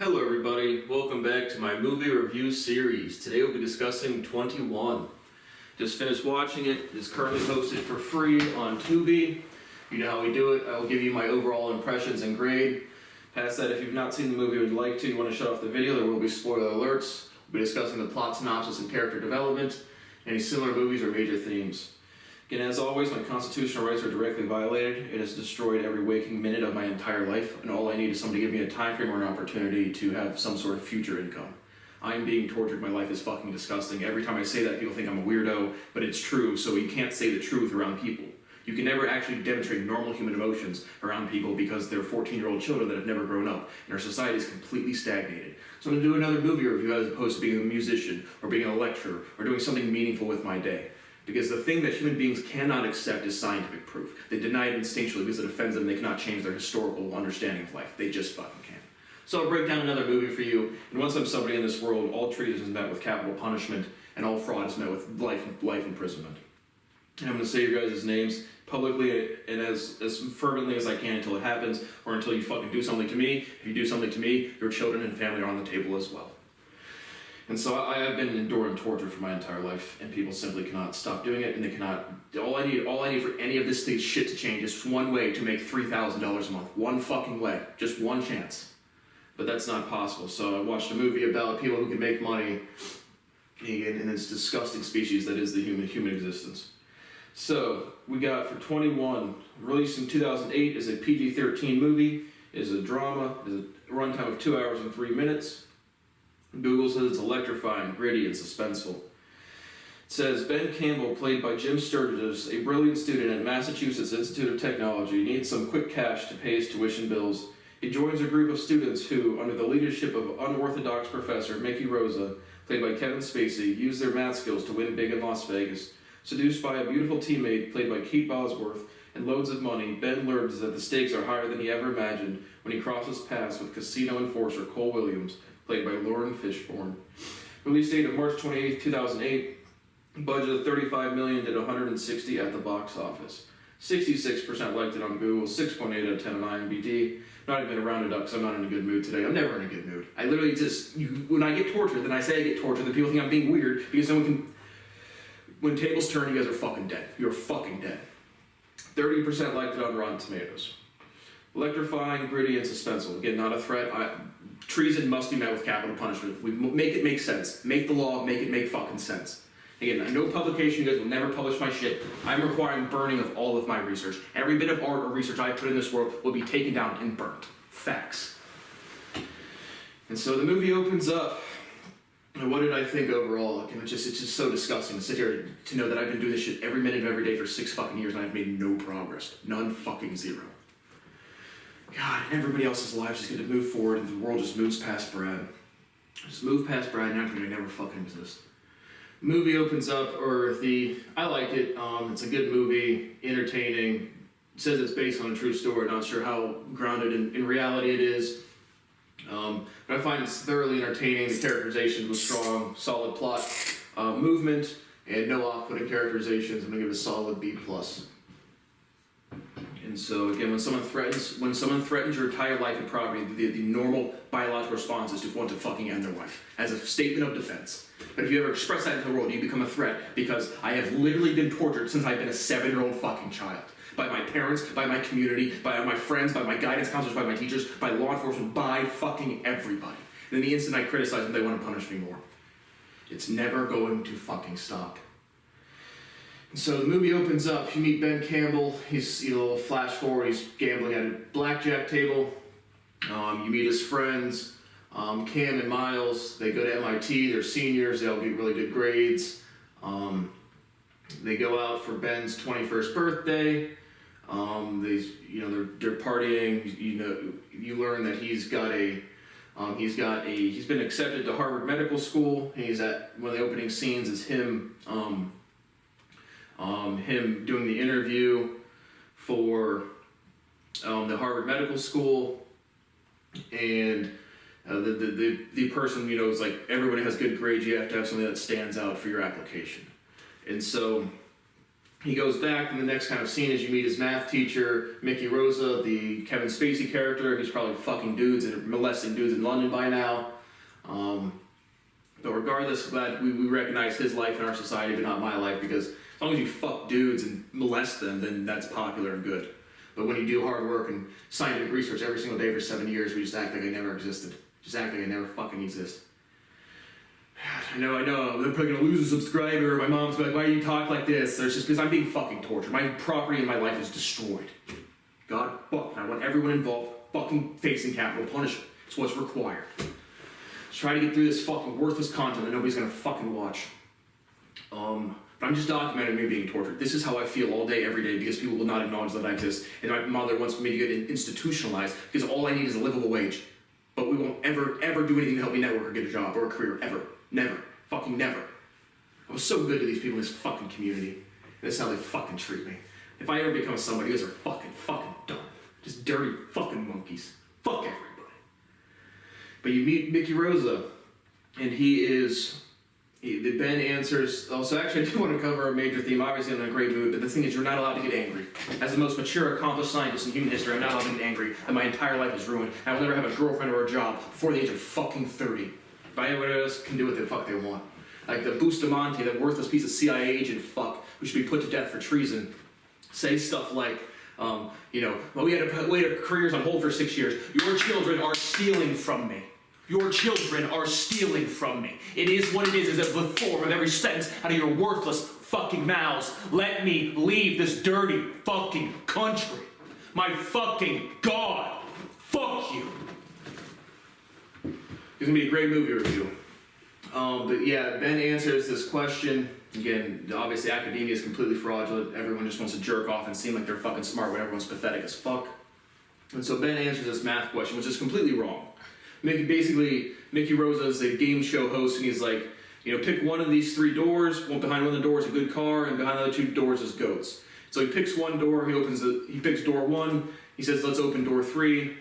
Hello everybody, welcome back to my movie review series. Today we'll be discussing 21. Just finished watching it. It is currently posted for free on Tubi. You know how we do it. I will give you my overall impressions and grade. Past that, if you've not seen the movie or would like to, you want to shut off the video, there will be spoiler alerts. We'll be discussing the plot synopsis and character development, any similar movies or major themes. Again, as always, my constitutional rights are directly violated. It has destroyed every waking minute of my entire life, and all I need is someone to give me a time frame or an opportunity to have some sort of future income. I am being tortured. My life is fucking disgusting. Every time I say that, people think I'm a weirdo, but it's true, so you can't say the truth around people. You can never actually demonstrate normal human emotions around people because they're 14-year-old children that have never grown up, and our society is completely stagnated. So I'm going to do another movie review as opposed to being a musician, or being a lecturer, or doing something meaningful with my day. Because the thing that human beings cannot accept is scientific proof. They deny it instinctually because it offends them. They cannot change their historical understanding of life. They just fucking can't. So I'll break down another movie for you. And once I'm somebody in this world, all treason is met with capital punishment, and all fraud is met with life imprisonment. And I'm going to say your guys' names publicly and as fervently as I can until it happens, or until you fucking do something to me. If you do something to me, your children and family are on the table as well. And so I have been enduring torture for my entire life, and people simply cannot stop doing it, and they cannot. All I need for any of this shit to change is one way to make $3,000 a month. One fucking way. Just one chance. But that's not possible. So I watched a movie about people who can make money in this disgusting species that is the human existence. So we got for 21, released in 2008, is a PG-13 movie, is a drama, is a runtime of 2 hours and 3 minutes. Google says it's electrifying, gritty, and suspenseful. It says, Ben Campbell, played by Jim Sturgis, a brilliant student at Massachusetts Institute of Technology, needs some quick cash to pay his tuition bills. He joins a group of students who, under the leadership of unorthodox professor Mickey Rosa, played by Kevin Spacey, use their math skills to win big in Las Vegas. Seduced by a beautiful teammate, played by Keith Bosworth, and loads of money, Ben learns that the stakes are higher than he ever imagined when he crosses paths with casino enforcer Cole Williams, played by Lauren Fishburne. Release date of March 28, 2008. Budget of $35 million, did $160 at the box office. 66% liked it on Google, 6.8 out of 10 on IMDb. Not even gonna round it up because I'm not in a good mood today. I'm never in a good mood. I literally just, when I get tortured, then I say I get tortured, then people think I'm being weird because no one can. When tables turn, you guys are fucking dead. You're fucking dead. 30% liked it on Rotten Tomatoes. Electrifying, gritty, and suspenseful. Again, not a threat. Treason must be met with capital punishment. We make it make sense. Make the law, make it make fucking sense. Again, no publication, you guys will never publish my shit. I'm requiring burning of all of my research. Every bit of art or research I put in this world will be taken down and burnt. Facts. And so the movie opens up. And what did I think overall? It's just so disgusting to sit here to know that I've been doing this shit every minute of every day for 6 fucking years and I've made no progress. None fucking zero. God, and everybody else's lives just get to move forward and the world just moves past Brad. Just move past Brad and actually never fucking exist. The movie opens up, I like it. It's a good movie, entertaining. It says it's based on a true story. Not sure how grounded in reality it is. But I find it's thoroughly entertaining. The characterization was strong, solid plot, movement, and no off-putting characterizations. I'm gonna give it a solid B+. And so again, when someone threatens your entire life and property, the normal biological response is to want to fucking end their life as a statement of defense. But if you ever express that to the world, you become a threat because I have literally been tortured since I've been a 7-year-old fucking child. By my parents, by my community, by my friends, by my guidance counselors, by my teachers, by law enforcement, by fucking everybody. And then the instant I criticize them, they want to punish me more. It's never going to fucking stop. So the movie opens up, you meet Ben Campbell, he's, a little flash forward, he's gambling at a blackjack table. You meet his friends, Cam and Miles, they go to MIT, they're seniors, they all get really good grades. They go out for Ben's 21st birthday. They're partying, you learn that he's been accepted to Harvard Medical School. He's at one of the opening scenes is him doing the interview for the Harvard Medical School, and the person is like, everybody has good grades, you have to have something that stands out for your application. And so he goes back, and the next kind of scene is you meet his math teacher, Mickey Rosa, the Kevin Spacey character. He's probably fucking dudes and molesting dudes in London by now. But regardless, glad we recognize his life in our society, but not my life, because as long as you fuck dudes and molest them, then that's popular and good. But when you do hard work and scientific research every single day for 7 years, we just act like I never existed. Just act like I never fucking exist. I know, they're probably gonna lose a subscriber. My mom's like, why do you talk like this? It's just because I'm being fucking tortured. My property in my life is destroyed. God fuck, and I want everyone involved fucking facing capital punishment. It's what's required. Just try to get through this fucking worthless content that nobody's gonna fucking watch. But I'm just documenting me being tortured. This is how I feel all day, every day, because people will not acknowledge that I exist. And my mother wants me to get institutionalized, because all I need is a livable wage. But we won't ever do anything to help me network or get a job or a career, ever. Never. Fucking never. I was so good to these people in this fucking community. And this is how they fucking treat me. If I ever become somebody, you guys are fucking dumb. Just dirty fucking monkeys. Fuck everybody. But you meet Mickey Rosa, and the Ben answers. Also, actually, I do want to cover a major theme. Obviously, I'm in a great mood, but the thing is, you're not allowed to get angry. As the most mature, accomplished scientist in human history, I'm not allowed to get angry, and my entire life is ruined. I will never have a girlfriend or a job before the age of fucking 30. But anybody else can do what the fuck they want. Like the Bustamante, that worthless piece of CIA agent fuck, who should be put to death for treason, say stuff like, well, we had to wait our careers on hold for 6 years. Your children are stealing from me. Your children are stealing from me. It is what it is the form of every sentence out of your worthless fucking mouths. Let me leave this dirty fucking country. My fucking God. Fuck you. It's gonna be a great movie review. But yeah, Ben answers this question. Again, obviously academia is completely fraudulent. Everyone just wants to jerk off and seem like they're fucking smart when everyone's pathetic as fuck. And so Ben answers this math question, which is completely wrong. Mickey Rosa is a game show host, and he's like, pick one of these 3 doors. Behind one of the doors is a good car, and behind the other 2 doors is goats. So he picks one door. He picks door 1. He says, let's open door 3.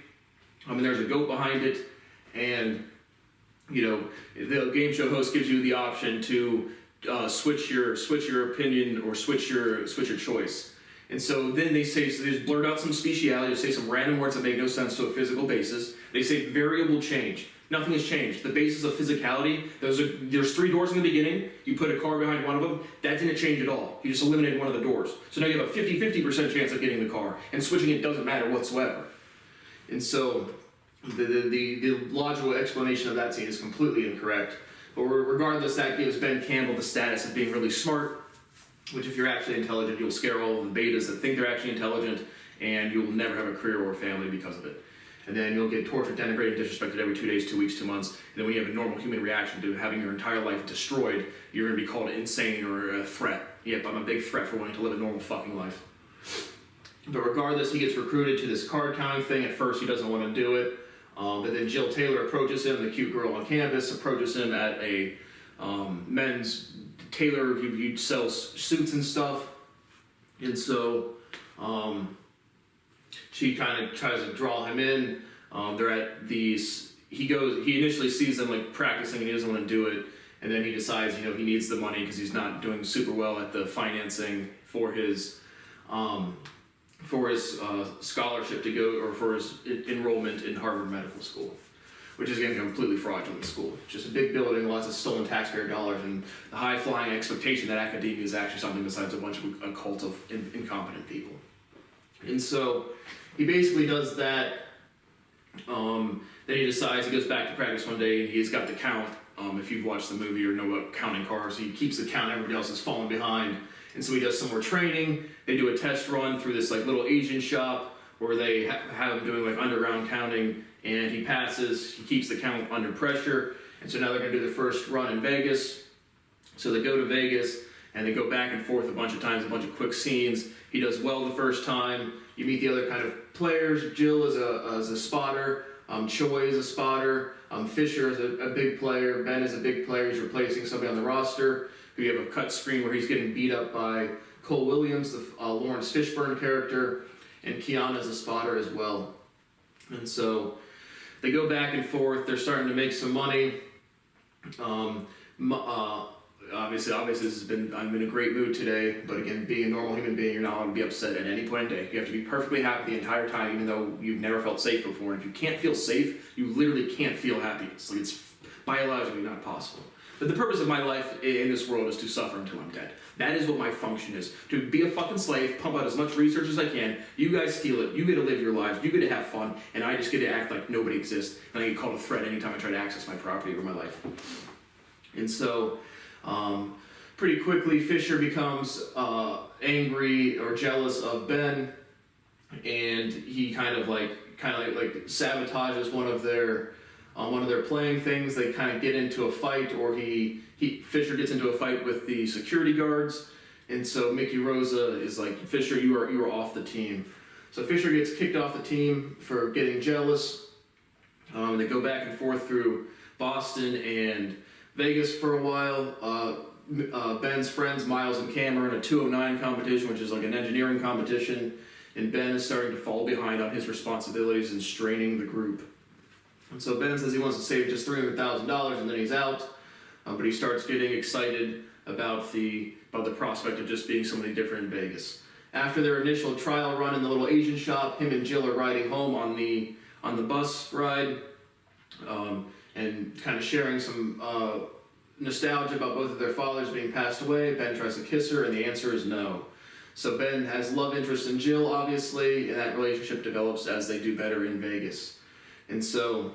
And there's a goat behind it, and the game show host gives you the option to switch your opinion or switch your choice. And so then they just blurt out some speciality, they say some random words that make no sense to a physical basis. They say variable change. Nothing has changed. The basis of physicality, there's 3 doors in the beginning. You put a car behind one of them. That didn't change at all. You just eliminated one of the doors. So now you have a 50% chance of getting the car, and switching it doesn't matter whatsoever. And so the logical explanation of that scene is completely incorrect. But regardless, that gives Ben Campbell the status of being really smart, which if you're actually intelligent, you'll scare all of the betas that think they're actually intelligent, and you'll never have a career or a family because of it. And then you'll get tortured, denigrated, disrespected every 2 days, 2 weeks, 2 months. And then when you have a normal human reaction to having your entire life destroyed, you're going to be called insane or a threat. Yep, I'm a big threat for wanting to live a normal fucking life. But regardless, he gets recruited to this card counting thing. At first, he doesn't want to do it. But then Jill Taylor approaches him, the cute girl on campus, approaches him at a men's tailor who sells suits and stuff. And so she kind of tries to draw him in. They're at these, he initially sees them like practicing and he doesn't want to do it. And then he decides, he needs the money because he's not doing super well at the financing for his scholarship to go, or for his enrollment in Harvard Medical School, which is again completely fraudulent school. Just a big building, lots of stolen taxpayer dollars, and the high-flying expectation that academia is actually something besides a bunch of a cult of incompetent people. And so he basically does that. Then he decides, he goes back to practice one day, and he's got the count. If you've watched the movie or know about counting cars, he keeps the count, everybody else is falling behind. And so he does some more training. They do a test run through this like little Asian shop where they have him doing like underground counting, and he passes. He keeps the count under pressure, and so now they're going to do the first run in Vegas. So they go to Vegas and they go back and forth a bunch of times, a bunch of quick scenes. He does well the first time. You meet the other kind of players. Jill is a spotter. Choi is a spotter. Fisher is a big player. Ben is a big player. He's replacing somebody on the roster. We have a cut screen where he's getting beat up by Cole Williams, the Lawrence Fishburne character, and Kiana is a spotter as well. And so they go back and forth. They're starting to make some money. obviously I'm in a great mood today, but again, being a normal human being, you're not allowed to be upset at any point in the day. You have to be perfectly happy the entire time, even though you've never felt safe before. And if you can't feel safe, you literally can't feel happy. It's biologically not possible. But the purpose of my life in this world is to suffer until I'm dead. That is what my function is. To be a fucking slave, pump out as much research as I can. You guys steal it. You get to live your lives. You get to have fun. And I just get to act like nobody exists. And I get called a threat anytime I try to access my property or my life. And so, pretty quickly, Fisher becomes angry or jealous of Ben. And he kind of like sabotages one of their playing things. They kind of get into a fight, or Fisher gets into a fight with the security guards, and so Mickey Rosa is like, Fisher, you are off the team. So Fisher gets kicked off the team for getting jealous. They go back and forth through Boston and Vegas for a while. Ben's friends, Miles and Cam, are in a 209 competition, which is like an engineering competition, and Ben is starting to fall behind on his responsibilities and straining the group. And so Ben says he wants to save just $300,000 and then he's out, but he starts getting excited about the prospect of just being somebody different in Vegas. After their initial trial run in the little Asian shop, him and Jill are riding home on the bus ride, and kind of sharing some nostalgia about both of their fathers being passed away. Ben tries to kiss her, and the answer is no. So Ben has love interest in Jill, obviously, and that relationship develops as they do better in Vegas. And so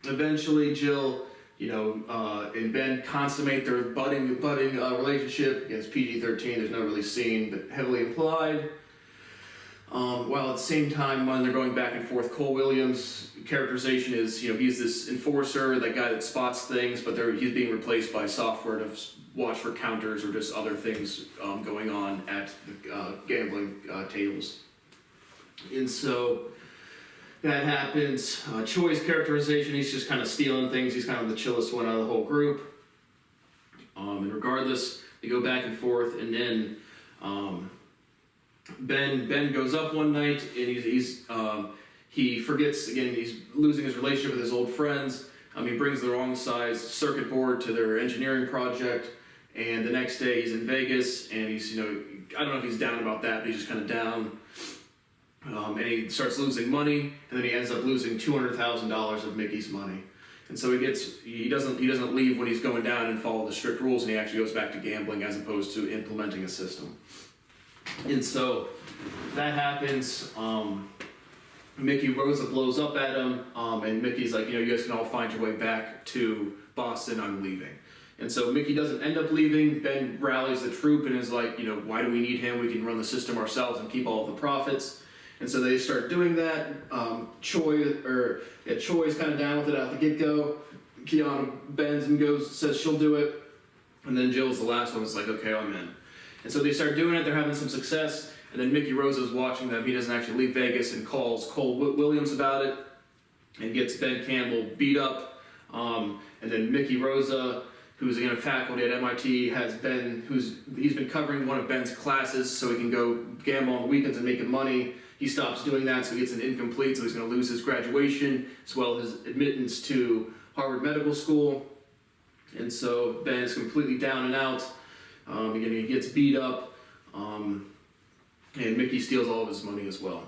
eventually Jill, and Ben consummate their budding relationship. Against PG-13, there's no really scene, but heavily implied. While at the same time, when they're going back and forth, Cole Williams' characterization is, he's this enforcer, that guy that spots things, but he's being replaced by software to watch for counters or just other things going on at the gambling tables. And so that happens. Choi's characterization, he's just kind of stealing things. He's kind of the chillest one out of the whole group. And regardless, they go back and forth, and then Ben goes up one night, and he forgets, again, he's losing his relationship with his old friends. He brings the wrong size circuit board to their engineering project, and the next day he's in Vegas, and he's, I don't know if he's down about that, but he's just kind of down. And he starts losing money, and then he ends up losing $200,000 of Mickey's money. And so he doesn't leave when he's going down and follow the strict rules, and he actually goes back to gambling as opposed to implementing a system. And so that happens. Mickey Rosa blows up at him, and Mickey's like, you guys can all find your way back to Boston, I'm leaving. And so Mickey doesn't end up leaving. Ben rallies the troop and is like, why do we need him? We can run the system ourselves and keep all of the profits. And so they start doing that. Choi's kind of down with it out the get-go. Keanu bends and says she'll do it. And then Jill's the last one that's like, okay, I'm in. And so they start doing it, they're having some success, and then Mickey Rosa's watching them. He doesn't actually leave Vegas and calls Cole Williams about it and gets Ben Campbell beat up. And then Mickey Rosa, who's again a faculty at MIT, he's been covering one of Ben's classes so he can go gamble on the weekends and make money. He stops doing that, so he gets an incomplete, so he's going to lose his graduation as well as his admittance to Harvard Medical School. And so Ben is completely down and out. Again, he gets beat up, and Mickey steals all of his money as well.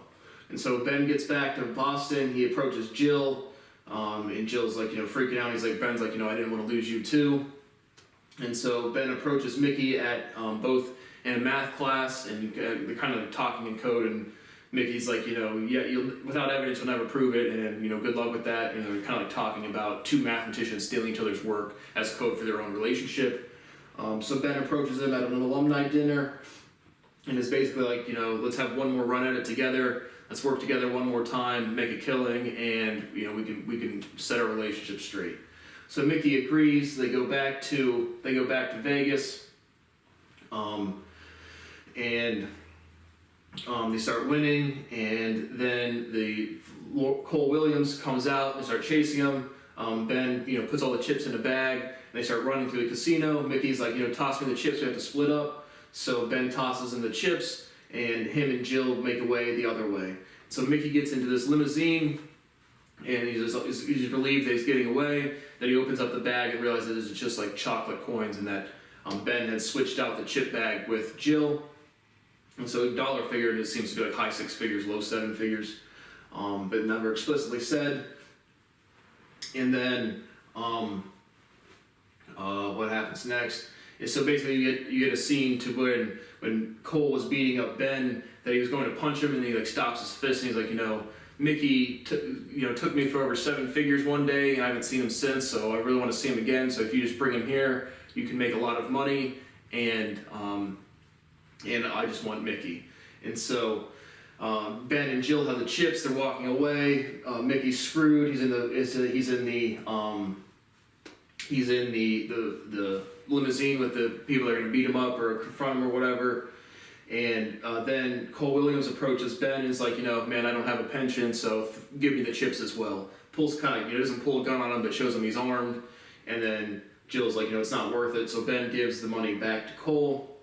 And so Ben gets back to Boston. He approaches Jill, and Jill's like, freaking out. He's like, Ben's like, I didn't want to lose you too. And so Ben approaches Mickey at both in a math class, and they're kind of talking in code, and Mickey's like, without evidence you'll never prove it, and good luck with that. They're kind of like talking about two mathematicians stealing each other's work as code for their own relationship. So Ben approaches him at an alumni dinner, and is basically like, let's have one more run at it together. Let's work together one more time, make a killing, and we can set our relationship straight. So Mickey agrees. They go back to Vegas, and they start winning, and then Cole Williams comes out and start chasing him. Ben, puts all the chips in a bag, and they start running through the casino. Mickey's like, toss me the chips, we have to split up. So Ben tosses in the chips, and him and Jill make away the other way. So Mickey gets into this limousine, and he's relieved that he's getting away. Then he opens up the bag and realizes it's just like chocolate coins, and that Ben had switched out the chip bag with Jill, and so dollar figure it seems to be like high six figures, low seven figures, but never explicitly said. And then what happens next is, so basically you get a scene to when Cole was beating up Ben, that he was going to punch him, and he like stops his fist and he's like, Mickey took me for over seven figures one day, and I haven't seen him since, so I really want to see him again. So if you just bring him here, you can make a lot of money, and I just want Mickey. And so Ben and Jill have the chips. They're walking away. Mickey's screwed. He's in the limousine with the people that are going to beat him up or confront him or whatever. And then Cole Williams approaches Ben and is like, man, I don't have a pension, so give me the chips as well. Pulls kind of, doesn't pull a gun on him, but shows him he's armed. And then Jill's like, it's not worth it. So Ben gives the money back to Cole.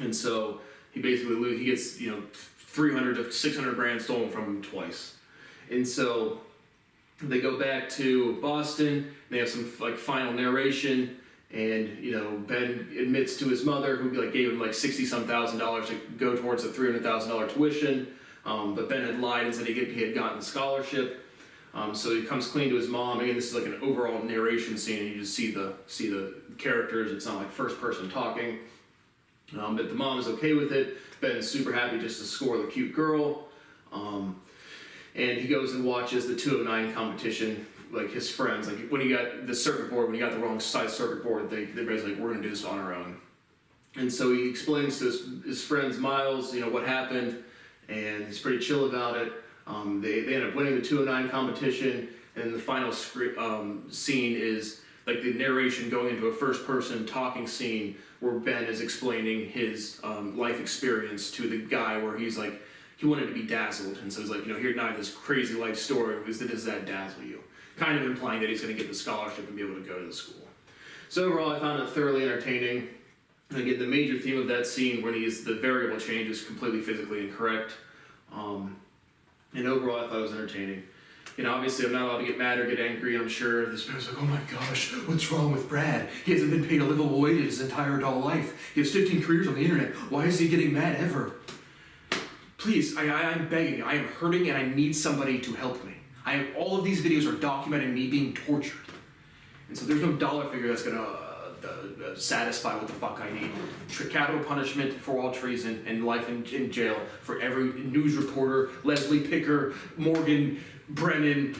And so he basically he gets, 300 to 600 grand stolen from him twice. And so they go back to Boston. They have some like final narration. And, Ben admits to his mother, who gave him $60-some thousand to go towards the $300,000 tuition. But Ben had lied and said he had gotten the scholarship. So he comes clean to his mom. Again, this is like an overall narration scene, and you just see the characters. It's not like first person talking. But the mom is okay with it. Ben is super happy just to score the cute girl. And he goes and watches the 209 competition. Like his friends, like when he got the circuit board, when he got the wrong size circuit board, they're basically like, we're gonna do this on our own. And so he explains to his friends, Miles, what happened, and he's pretty chill about it. They end up winning the 209 competition, and the final scene is like the narration going into a first person talking scene where Ben is explaining his life experience to the guy, where he's like, he wanted to be dazzled, and so he's like, here, now this crazy life story, does that dazzle you? Kind of implying that he's going to get the scholarship and be able to go to the school. So overall, I found it thoroughly entertaining. And again, the major theme of that scene, when the variable change is completely physically incorrect. And overall, I thought it was entertaining. Obviously, I'm not allowed to get mad or get angry. I'm sure this man's like, oh my gosh, what's wrong with Brad? He hasn't been paid a livable wage his entire adult life. He has 15 careers on the internet. Why is he getting mad ever? Please, I'm begging you. I am hurting and I need somebody to help me. All of these videos are documenting me being tortured. And so there's no dollar figure that's going to satisfy what the fuck I need. Capital punishment for all treason and life in jail for every news reporter, Leslie Picker, Morgan Brennan,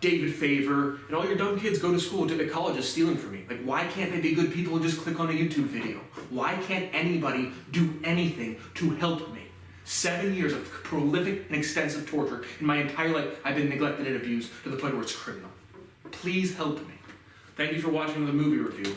David Favor, and all your dumb kids go to school, to college is stealing from me. Like, why can't they be good people and just click on a YouTube video? Why can't anybody do anything to help me? 7 years of prolific and extensive torture. In my entire life, I've been neglected and abused to the point where it's criminal. Please help me. Thank you for watching the movie review.